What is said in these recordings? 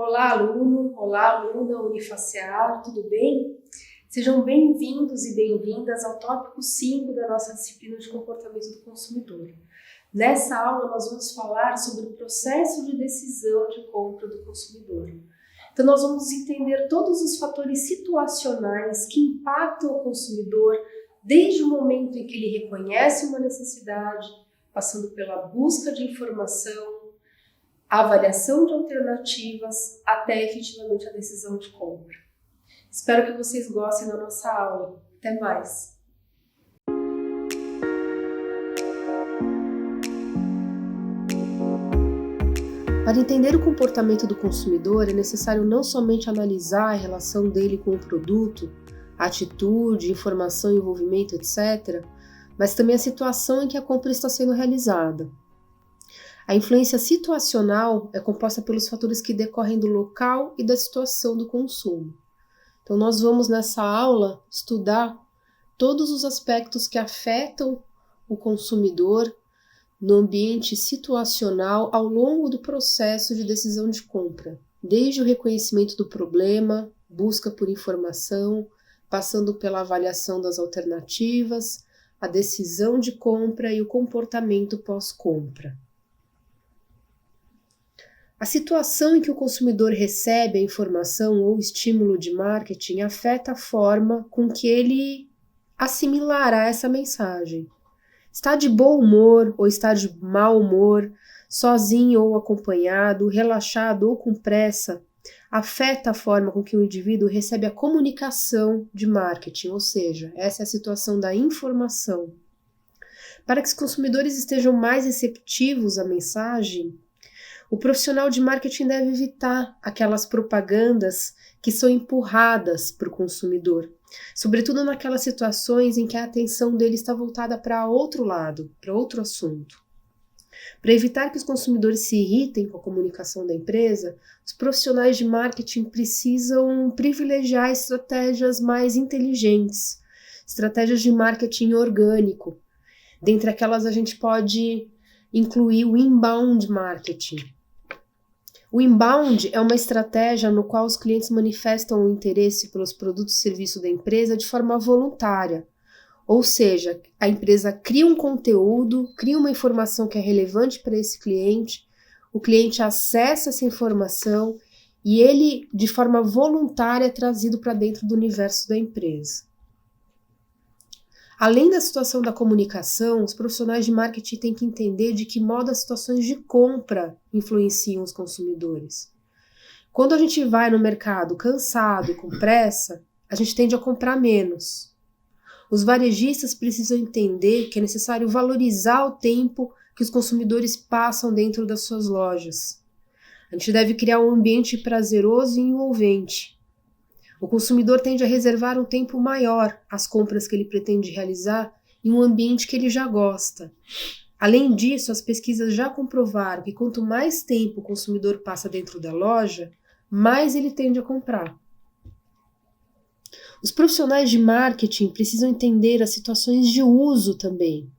Olá, aluno! Olá, aluna Unifacear, tudo bem? Sejam bem-vindos e bem-vindas ao tópico 5 da nossa disciplina de comportamento do consumidor. Nessa aula, nós vamos falar sobre o processo de decisão de compra do consumidor. Então, nós vamos entender todos os fatores situacionais que impactam o consumidor desde o momento em que ele reconhece uma necessidade, passando pela busca de informação, a avaliação de alternativas, até efetivamente a decisão de compra. Espero que vocês gostem da nossa aula. Até mais! Para entender o comportamento do consumidor, é necessário não somente analisar a relação dele com o produto, a atitude, informação, envolvimento, etc., mas também a situação em que a compra está sendo realizada. A influência situacional é composta pelos fatores que decorrem do local e da situação do consumo. Então, nós vamos nessa aula estudar todos os aspectos que afetam o consumidor no ambiente situacional ao longo do processo de decisão de compra, desde o reconhecimento do problema, busca por informação, passando pela avaliação das alternativas, a decisão de compra e o comportamento pós-compra. A situação em que o consumidor recebe a informação ou estímulo de marketing afeta a forma com que ele assimilará essa mensagem. Está de bom humor ou está de mau humor, sozinho ou acompanhado, relaxado ou com pressa, afeta a forma com que o indivíduo recebe a comunicação de marketing, ou seja, essa é a situação da informação. Para que os consumidores estejam mais receptivos à mensagem, o profissional de marketing deve evitar aquelas propagandas que são empurradas para o consumidor, sobretudo naquelas situações em que a atenção dele está voltada para outro lado, para outro assunto. Para evitar que os consumidores se irritem com a comunicação da empresa, os profissionais de marketing precisam privilegiar estratégias mais inteligentes, estratégias de marketing orgânico. Dentre aquelas, a gente pode incluir o inbound marketing. O inbound é uma estratégia no qual os clientes manifestam o interesse pelos produtos e serviços da empresa de forma voluntária. Ou seja, a empresa cria um conteúdo, cria uma informação que é relevante para esse cliente, o cliente acessa essa informação e ele, de forma voluntária, é trazido para dentro do universo da empresa. Além da situação da comunicação, os profissionais de marketing têm que entender de que modo as situações de compra influenciam os consumidores. Quando a gente vai no mercado cansado e com pressa, a gente tende a comprar menos. Os varejistas precisam entender que é necessário valorizar o tempo que os consumidores passam dentro das suas lojas. A gente deve criar um ambiente prazeroso e envolvente. O consumidor tende a reservar um tempo maior às compras que ele pretende realizar em um ambiente que ele já gosta. Além disso, as pesquisas já comprovaram que quanto mais tempo o consumidor passa dentro da loja, mais ele tende a comprar. Os profissionais de marketing precisam entender as situações de uso também,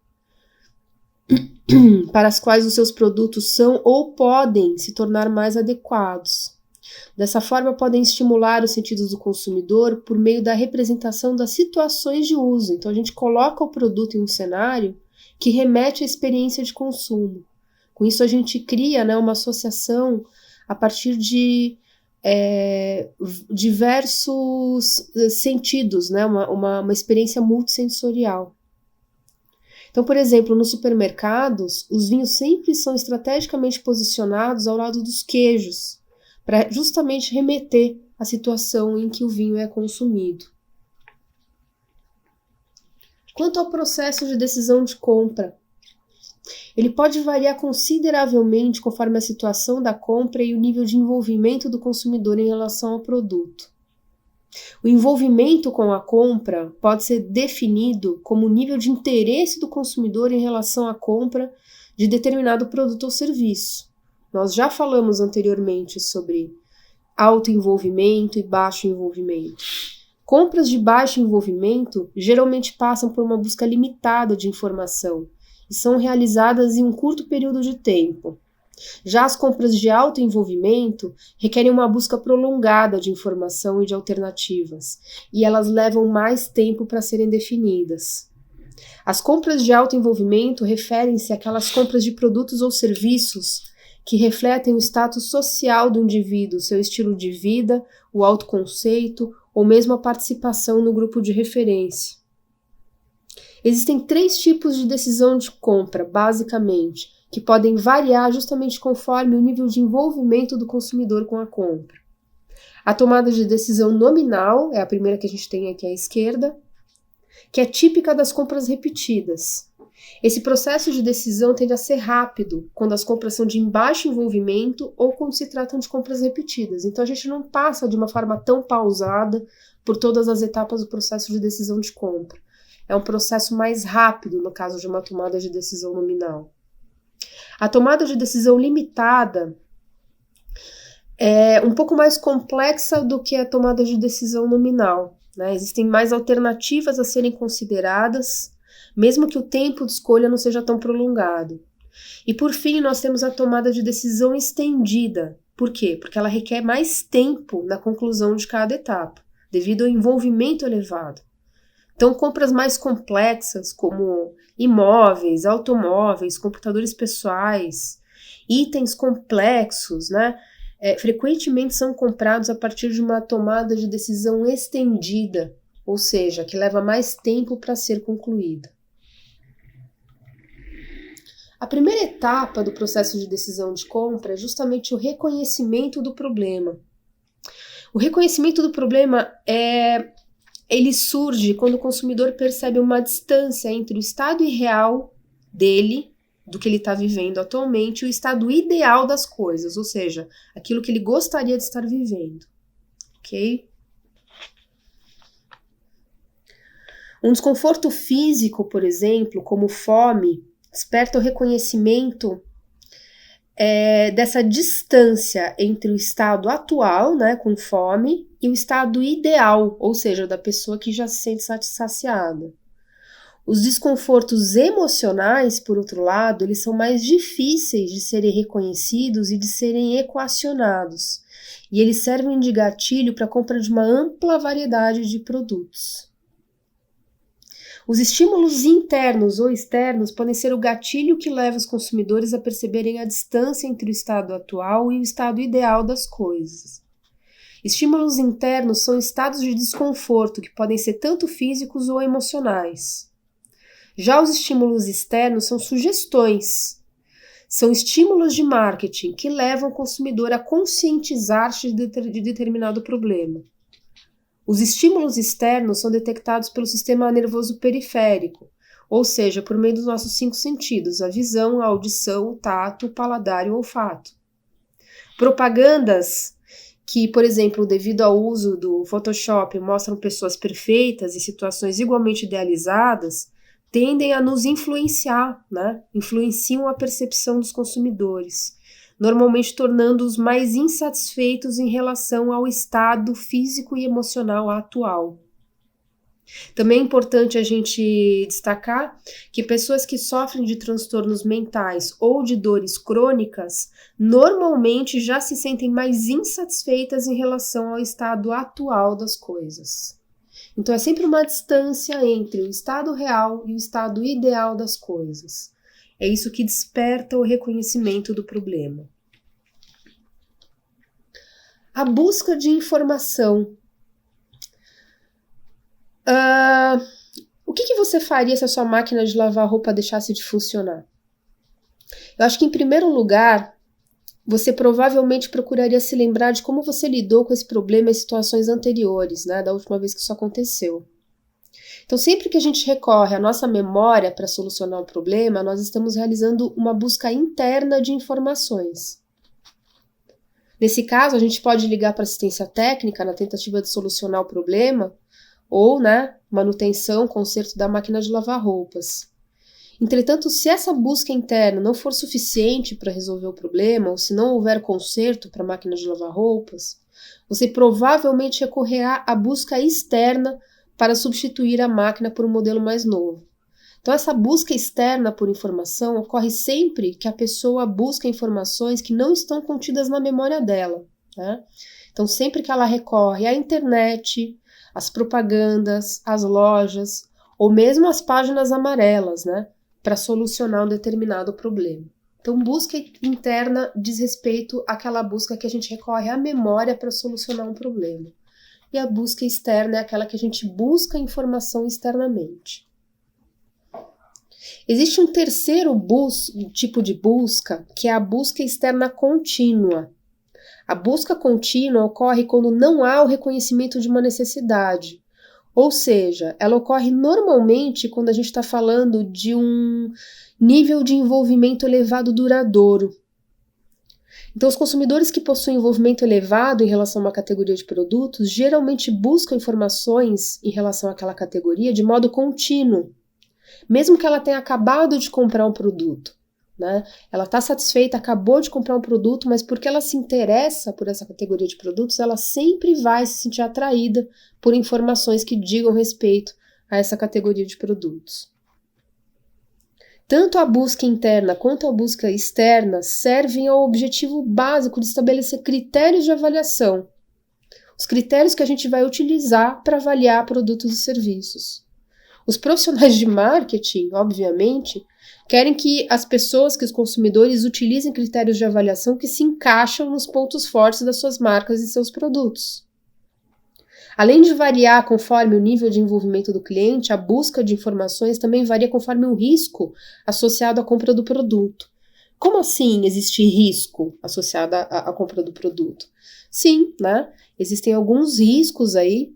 para as quais os seus produtos são ou podem se tornar mais adequados. Dessa forma, podem estimular os sentidos do consumidor por meio da representação das situações de uso. Então, a gente coloca o produto em um cenário que remete à experiência de consumo. Com isso, a gente cria, uma associação a partir de diversos sentidos, uma experiência multissensorial. Então, por exemplo, nos supermercados, os vinhos sempre são estrategicamente posicionados ao lado dos queijos, para justamente remeter à situação em que o vinho é consumido. Quanto ao processo de decisão de compra, ele pode variar consideravelmente conforme a situação da compra e o nível de envolvimento do consumidor em relação ao produto. O envolvimento com a compra pode ser definido como o nível de interesse do consumidor em relação à compra de determinado produto ou serviço. Nós já falamos anteriormente sobre alto envolvimento e baixo envolvimento. Compras de baixo envolvimento geralmente passam por uma busca limitada de informação e são realizadas em um curto período de tempo. Já as compras de alto envolvimento requerem uma busca prolongada de informação e de alternativas, e elas levam mais tempo para serem definidas. As compras de alto envolvimento referem-se àquelas compras de produtos ou serviços que refletem o status social do indivíduo, seu estilo de vida, o autoconceito ou mesmo a participação no grupo de referência. Existem 3 tipos de decisão de compra, basicamente, que podem variar justamente conforme o nível de envolvimento do consumidor com a compra. A tomada de decisão nominal, é a primeira que a gente tem aqui à esquerda, que é típica das compras repetidas. Esse processo de decisão tende a ser rápido quando as compras são de baixo envolvimento ou quando se tratam de compras repetidas. Então a gente não passa de uma forma tão pausada por todas as etapas do processo de decisão de compra. É um processo mais rápido no caso de uma tomada de decisão nominal. A tomada de decisão limitada é um pouco mais complexa do que a tomada de decisão nominal, né? Existem mais alternativas a serem consideradas, mesmo que o tempo de escolha não seja tão prolongado. E por fim, nós temos a tomada de decisão estendida. Por quê? Porque ela requer mais tempo na conclusão de cada etapa, devido ao envolvimento elevado. Então, compras mais complexas, como imóveis, automóveis, computadores pessoais, itens complexos, né, frequentemente são comprados a partir de uma tomada de decisão estendida, ou seja, que leva mais tempo para ser concluída. A primeira etapa do processo de decisão de compra é justamente o reconhecimento do problema. O reconhecimento do problema ele surge quando o consumidor percebe uma distância entre o estado irreal dele, do que ele está vivendo atualmente, e o estado ideal das coisas, ou seja, aquilo que ele gostaria de estar vivendo. Ok? Um desconforto físico, por exemplo, como fome, desperta o reconhecimento dessa distância entre o estado atual, né, com fome, e o estado ideal, ou seja, da pessoa que já se sente saciada. Os desconfortos emocionais, por outro lado, eles são mais difíceis de serem reconhecidos e de serem equacionados, e eles servem de gatilho para a compra de uma ampla variedade de produtos. Os estímulos internos ou externos podem ser o gatilho que leva os consumidores a perceberem a distância entre o estado atual e o estado ideal das coisas. Estímulos internos são estados de desconforto que podem ser tanto físicos ou emocionais. Já os estímulos externos são sugestões. São estímulos de marketing que levam o consumidor a conscientizar-se de determinado problema. Os estímulos externos são detectados pelo sistema nervoso periférico, ou seja, por meio dos nossos 5 sentidos, a visão, a audição, o tato, o paladar e o olfato. Propagandas que, por exemplo, devido ao uso do Photoshop, mostram pessoas perfeitas em situações igualmente idealizadas, tendem a nos influenciar, né? Influenciam a percepção dos consumidores, normalmente tornando-os mais insatisfeitos em relação ao estado físico e emocional atual. Também é importante a gente destacar que pessoas que sofrem de transtornos mentais ou de dores crônicas normalmente já se sentem mais insatisfeitas em relação ao estado atual das coisas. Então é sempre uma distância entre o estado real e o estado ideal das coisas. É isso que desperta o reconhecimento do problema. A busca de informação. O que você faria se a sua máquina de lavar roupa deixasse de funcionar? Eu acho que, em primeiro lugar, você provavelmente procuraria se lembrar de como você lidou com esse problema em situações anteriores, né, da última vez que isso aconteceu. Então, sempre que a gente recorre à nossa memória para solucionar um problema, nós estamos realizando uma busca interna de informações. Nesse caso, a gente pode ligar para assistência técnica na tentativa de solucionar o problema, ou, né, manutenção, conserto da máquina de lavar roupas. Entretanto, se essa busca interna não for suficiente para resolver o problema, ou se não houver conserto para a máquina de lavar roupas, você provavelmente recorrerá à busca externa para substituir a máquina por um modelo mais novo. Então, essa busca externa por informação ocorre sempre que a pessoa busca informações que não estão contidas na memória dela, né? Então, sempre que ela recorre à internet, às propagandas, às lojas, ou mesmo às páginas amarelas, né, para solucionar um determinado problema. Então, busca interna diz respeito àquela busca que a gente recorre à memória para solucionar um problema. E a busca externa é aquela que a gente busca informação externamente. Existe um terceiro tipo de busca, que é a busca externa contínua. A busca contínua ocorre quando não há o reconhecimento de uma necessidade. Ou seja, ela ocorre normalmente quando a gente está falando de um nível de envolvimento elevado duradouro. Então, os consumidores que possuem envolvimento elevado em relação a uma categoria de produtos geralmente buscam informações em relação àquela categoria de modo contínuo, mesmo que ela tenha acabado de comprar um produto, né? Ela está satisfeita, acabou de comprar um produto, mas porque ela se interessa por essa categoria de produtos, ela sempre vai se sentir atraída por informações que digam respeito a essa categoria de produtos. Tanto a busca interna quanto a busca externa servem ao objetivo básico de estabelecer critérios de avaliação, os critérios que a gente vai utilizar para avaliar produtos e serviços. Os profissionais de marketing, obviamente, querem que as pessoas, que os consumidores utilizem critérios de avaliação que se encaixam nos pontos fortes das suas marcas e seus produtos. Além de variar conforme o nível de envolvimento do cliente, a busca de informações também varia conforme o risco associado à compra do produto. Como assim existe risco associado à compra do produto? Sim, né? Existem alguns riscos aí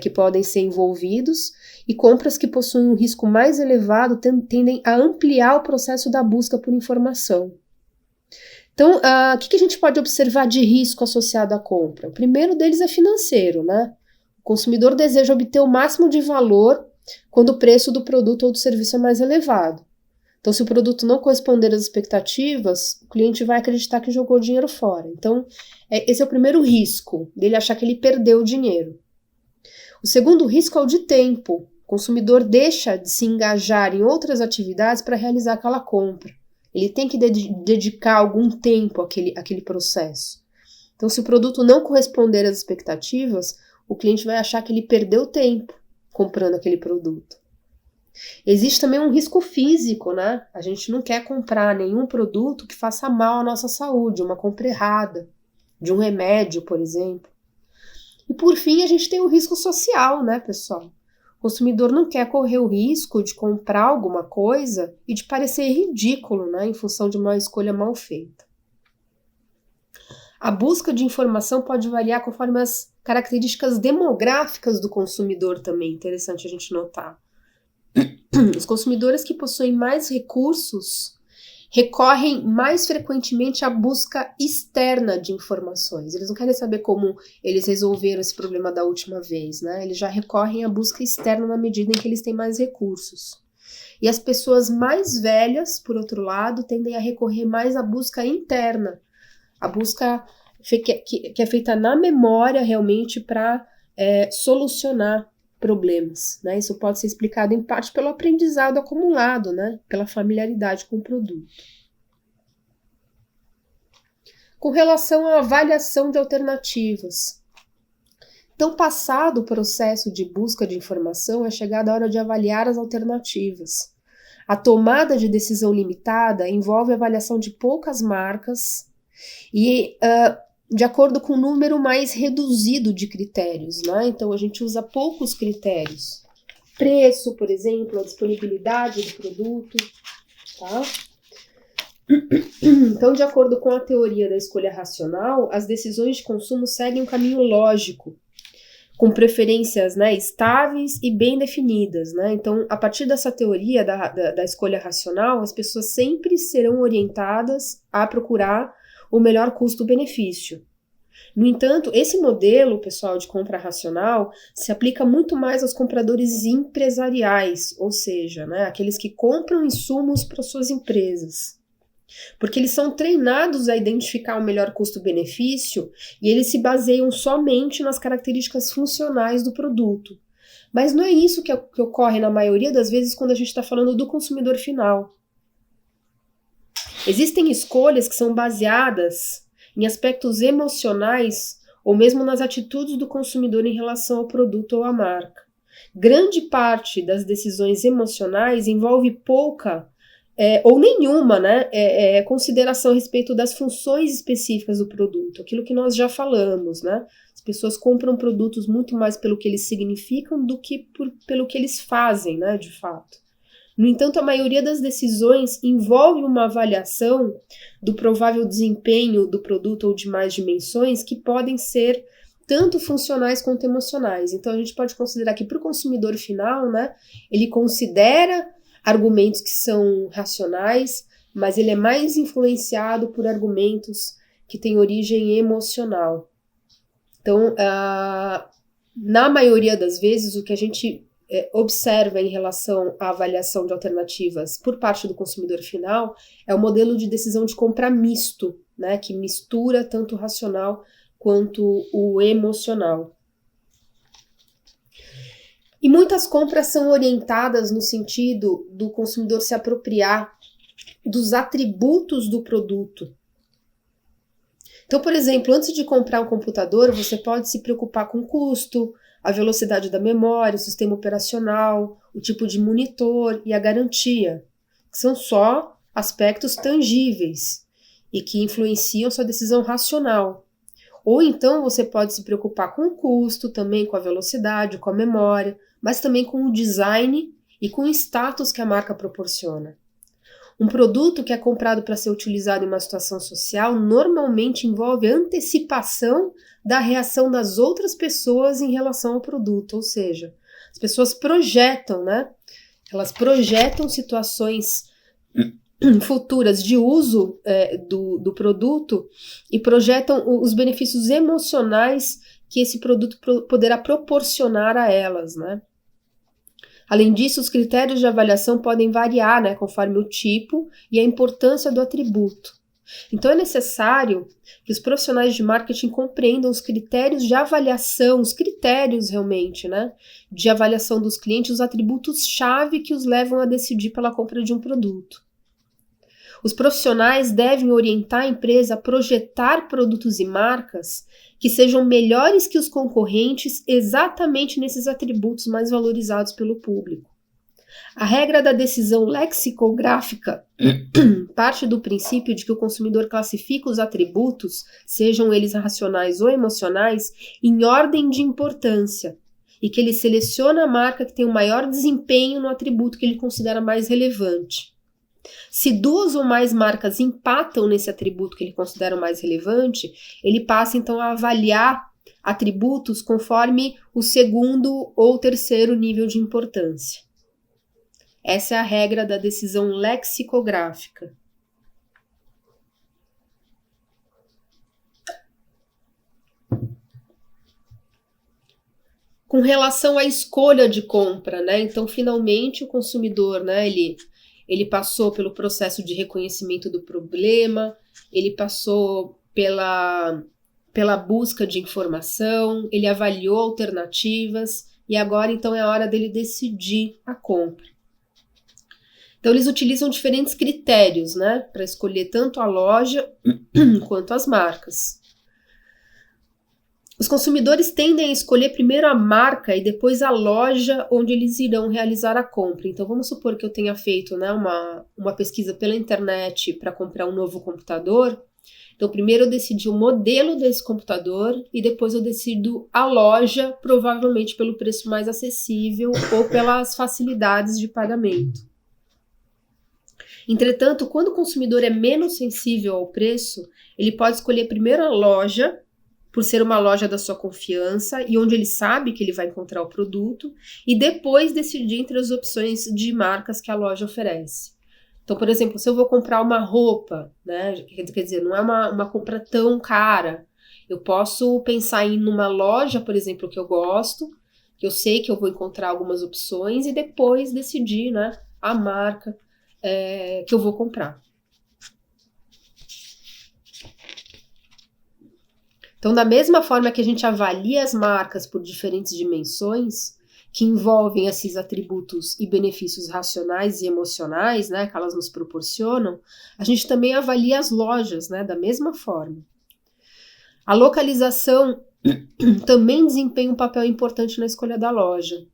que podem ser envolvidos, e compras que possuem um risco mais elevado tendem a ampliar o processo da busca por informação. Então, o que a gente pode observar de risco associado à compra? O primeiro deles é financeiro, né? O consumidor deseja obter o máximo de valor quando o preço do produto ou do serviço é mais elevado. Então, se o produto não corresponder às expectativas, o cliente vai acreditar que jogou dinheiro fora. Então, esse é o primeiro risco, dele achar que ele perdeu o dinheiro. O segundo risco é o de tempo. O consumidor deixa de se engajar em outras atividades para realizar aquela compra. Ele tem que dedicar algum tempo àquele processo. Então, se o produto não corresponder às expectativas, o cliente vai achar que ele perdeu tempo comprando aquele produto. Existe também um risco físico, né? A gente não quer comprar nenhum produto que faça mal à nossa saúde, uma compra errada, de um remédio, por exemplo. E por fim, a gente tem o risco social, né, pessoal? O consumidor não quer correr o risco de comprar alguma coisa e de parecer ridículo, né, em função de uma escolha mal feita. A busca de informação pode variar conforme as características demográficas do consumidor também, interessante a gente notar. Os consumidores que possuem mais recursos recorrem mais frequentemente à busca externa de informações. Eles não querem saber como eles resolveram esse problema da última vez, né? Eles já recorrem à busca externa na medida em que eles têm mais recursos. E as pessoas mais velhas, por outro lado, tendem a recorrer mais à busca interna, a busca que é feita na memória realmente para solucionar problemas, né? Isso pode ser explicado em parte pelo aprendizado acumulado, né? Pela familiaridade com o produto. Com relação à avaliação de alternativas. Então, passado o processo de busca de informação, é chegada a hora de avaliar as alternativas. A tomada de decisão limitada envolve a avaliação de poucas marcas e de acordo com um número mais reduzido de critérios, né? Então, a gente usa poucos critérios. Preço, por exemplo, a disponibilidade do produto, tá? Então, de acordo com a teoria da escolha racional, as decisões de consumo seguem um caminho lógico, com preferências, né, estáveis e bem definidas, né? Então, a partir dessa teoria da escolha racional, as pessoas sempre serão orientadas a procurar o melhor custo-benefício. No entanto, esse modelo, pessoal, de compra racional se aplica muito mais aos compradores empresariais, ou seja, né, aqueles que compram insumos para suas empresas. Porque eles são treinados a identificar o melhor custo-benefício e eles se baseiam somente nas características funcionais do produto. Mas não é isso que ocorre na maioria das vezes quando a gente está falando do consumidor final. Existem escolhas que são baseadas em aspectos emocionais ou mesmo nas atitudes do consumidor em relação ao produto ou à marca. Grande parte das decisões emocionais envolve pouca ou nenhuma, né, consideração a respeito das funções específicas do produto, aquilo que nós já falamos, né? As pessoas compram produtos muito mais pelo que eles significam do que pelo que eles fazem, né, de fato. No entanto, a maioria das decisões envolve uma avaliação do provável desempenho do produto ou de mais dimensões que podem ser tanto funcionais quanto emocionais. Então, a gente pode considerar que para o consumidor final, né, ele considera argumentos que são racionais, mas ele é mais influenciado por argumentos que têm origem emocional. Então, na maioria das vezes, o que a gente observa em relação à avaliação de alternativas por parte do consumidor final é o modelo de decisão de compra misto, né, que mistura tanto o racional quanto o emocional. E muitas compras são orientadas no sentido do consumidor se apropriar dos atributos do produto. Então, por exemplo, antes de comprar um computador, você pode se preocupar com o custo, a velocidade da memória, o sistema operacional, o tipo de monitor e a garantia, que são só aspectos tangíveis e que influenciam sua decisão racional. Ou então você pode se preocupar com o custo, também com a velocidade, com a memória, mas também com o design e com o status que a marca proporciona. Um produto que é comprado para ser utilizado em uma situação social normalmente envolve a antecipação da reação das outras pessoas em relação ao produto, ou seja, as pessoas projetam, né? Elas projetam situações futuras de uso do produto e projetam os benefícios emocionais que esse produto poderá proporcionar a elas, né? Além disso, os critérios de avaliação podem variar, né, conforme o tipo e a importância do atributo. Então é necessário que os profissionais de marketing compreendam os critérios de avaliação, os critérios realmente, né, de avaliação dos clientes, os atributos-chave que os levam a decidir pela compra de um produto. Os profissionais devem orientar a empresa a projetar produtos e marcas que sejam melhores que os concorrentes exatamente nesses atributos mais valorizados pelo público. A regra da decisão lexicográfica parte do princípio de que o consumidor classifica os atributos, sejam eles racionais ou emocionais, em ordem de importância, e que ele seleciona a marca que tem o maior desempenho no atributo que ele considera mais relevante. Se duas ou mais marcas empatam nesse atributo que ele considera o mais relevante, ele passa então a avaliar atributos conforme o segundo ou terceiro nível de importância. Essa é a regra da decisão lexicográfica. Com relação à escolha de compra, né? Então, finalmente, o consumidor, né, ele passou pelo processo de reconhecimento do problema, ele passou pela busca de informação, ele avaliou alternativas e agora então é a hora dele decidir a compra. Então eles utilizam diferentes critérios, né, para escolher tanto a loja quanto as marcas. Os consumidores tendem a escolher primeiro a marca e depois a loja onde eles irão realizar a compra. Então, vamos supor que eu tenha feito, né, uma pesquisa pela internet para comprar um novo computador. Então, primeiro eu decidi o modelo desse computador e depois eu decido a loja, provavelmente pelo preço mais acessível ou pelas facilidades de pagamento. Entretanto, quando o consumidor é menos sensível ao preço, ele pode escolher primeiro a loja, por ser uma loja da sua confiança e onde ele sabe que ele vai encontrar o produto, e depois decidir entre as opções de marcas que a loja oferece. Então, por exemplo, se eu vou comprar uma roupa, né, quer dizer, não é uma compra tão cara, eu posso pensar em uma loja, por exemplo, que eu gosto, que eu sei que eu vou encontrar algumas opções e depois decidir, né, a marca que eu vou comprar. Então, da mesma forma que a gente avalia as marcas por diferentes dimensões, que envolvem esses atributos e benefícios racionais e emocionais, né, que elas nos proporcionam, a gente também avalia as lojas, né, da mesma forma. A localização também desempenha um papel importante na escolha da loja.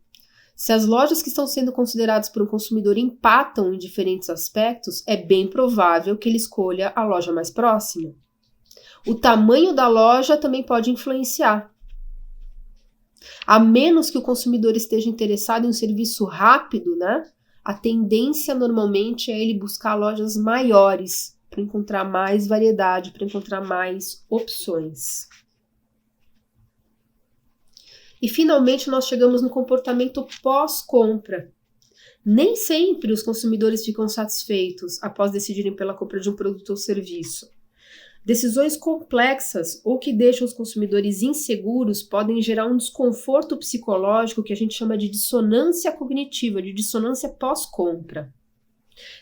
Se as lojas que estão sendo consideradas por um consumidor empatam em diferentes aspectos, é bem provável que ele escolha a loja mais próxima. O tamanho da loja também pode influenciar. A menos que o consumidor esteja interessado em um serviço rápido, né, a tendência normalmente é ele buscar lojas maiores para encontrar mais variedade, para encontrar mais opções. E finalmente nós chegamos no comportamento pós-compra. Nem sempre os consumidores ficam satisfeitos após decidirem pela compra de um produto ou serviço. Decisões complexas ou que deixam os consumidores inseguros podem gerar um desconforto psicológico que a gente chama de dissonância cognitiva, de dissonância pós-compra.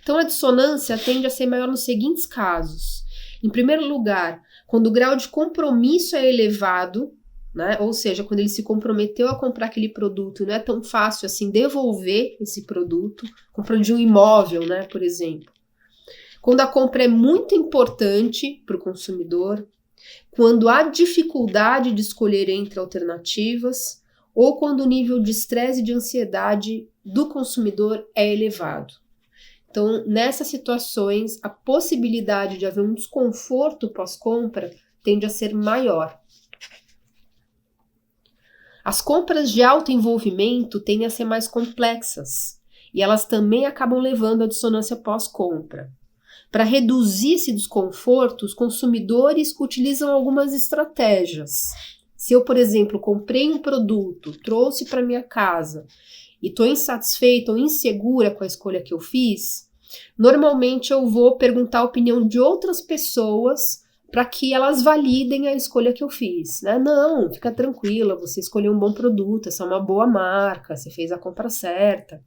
Então a dissonância tende a ser maior nos seguintes casos. Em primeiro lugar, quando o grau de compromisso é elevado, né? Ou seja, quando ele se comprometeu a comprar aquele produto e não é tão fácil assim devolver esse produto, comprando de um imóvel, né, por exemplo. Quando a compra é muito importante para o consumidor, quando há dificuldade de escolher entre alternativas, ou quando o nível de estresse e de ansiedade do consumidor é elevado. Então, nessas situações, a possibilidade de haver um desconforto pós-compra tende a ser maior. As compras de alto envolvimento tendem a ser mais complexas e elas também acabam levando à dissonância pós-compra. Para reduzir esse desconforto, os consumidores utilizam algumas estratégias. Se eu, por exemplo, comprei um produto, trouxe para minha casa e estou insatisfeita ou insegura com a escolha que eu fiz, normalmente eu vou perguntar a opinião de outras pessoas para que elas validem a escolha que eu fiz, né? Não, fica tranquila, você escolheu um bom produto, essa é uma boa marca, você fez a compra certa.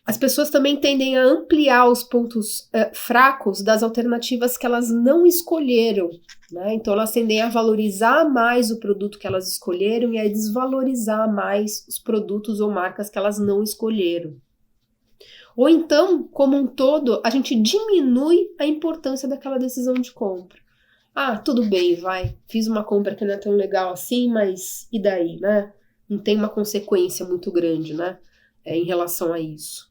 As pessoas também tendem a ampliar os pontos fracos das alternativas que elas não escolheram, né? Então elas tendem a valorizar mais o produto que elas escolheram e a desvalorizar mais os produtos ou marcas que elas não escolheram. Ou então, como um todo, a gente diminui a importância daquela decisão de compra. Ah, tudo bem, vai, fiz uma compra que não é tão legal assim, mas e daí, né? Não tem uma consequência muito grande, né? Em relação a isso.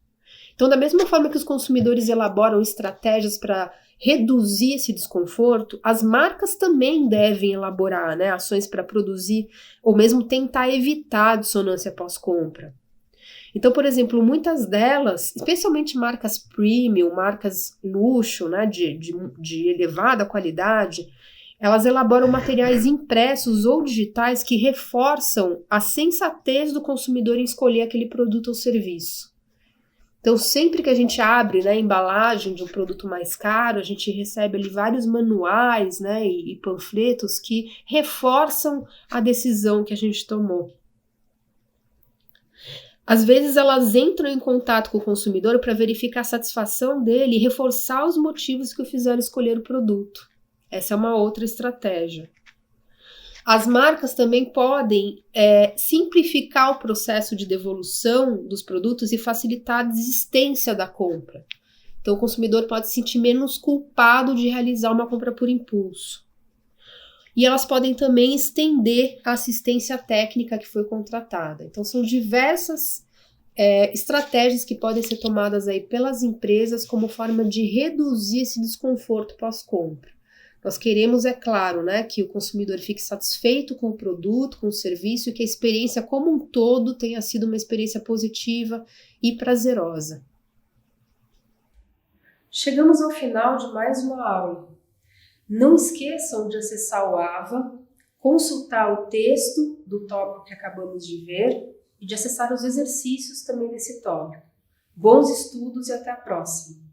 Então, da mesma forma que os consumidores elaboram estratégias para reduzir esse desconforto, as marcas também devem elaborar, né, ações para produzir ou mesmo tentar evitar a dissonância pós-compra. Então, por exemplo, muitas delas, especialmente marcas premium, marcas luxo, né, de elevada qualidade, elas elaboram materiais impressos ou digitais que reforçam a sensatez do consumidor em escolher aquele produto ou serviço. Então, sempre que a gente abre, né, a embalagem de um produto mais caro, a gente recebe ali vários manuais, né, e panfletos que reforçam a decisão que a gente tomou. Às vezes elas entram em contato com o consumidor para verificar a satisfação dele e reforçar os motivos que o fizeram escolher o produto. Essa é uma outra estratégia. As marcas também podem simplificar o processo de devolução dos produtos e facilitar a desistência da compra. Então o consumidor pode se sentir menos culpado de realizar uma compra por impulso. E elas podem também estender a assistência técnica que foi contratada. Então, são diversas estratégias que podem ser tomadas aí pelas empresas como forma de reduzir esse desconforto pós-compra. Nós queremos, é claro, né, que o consumidor fique satisfeito com o produto, com o serviço e que a experiência como um todo tenha sido uma experiência positiva e prazerosa. Chegamos ao final de mais uma aula. Não esqueçam de acessar o AVA, consultar o texto do tópico que acabamos de ver e de acessar os exercícios também desse tópico. Bons estudos e até a próxima!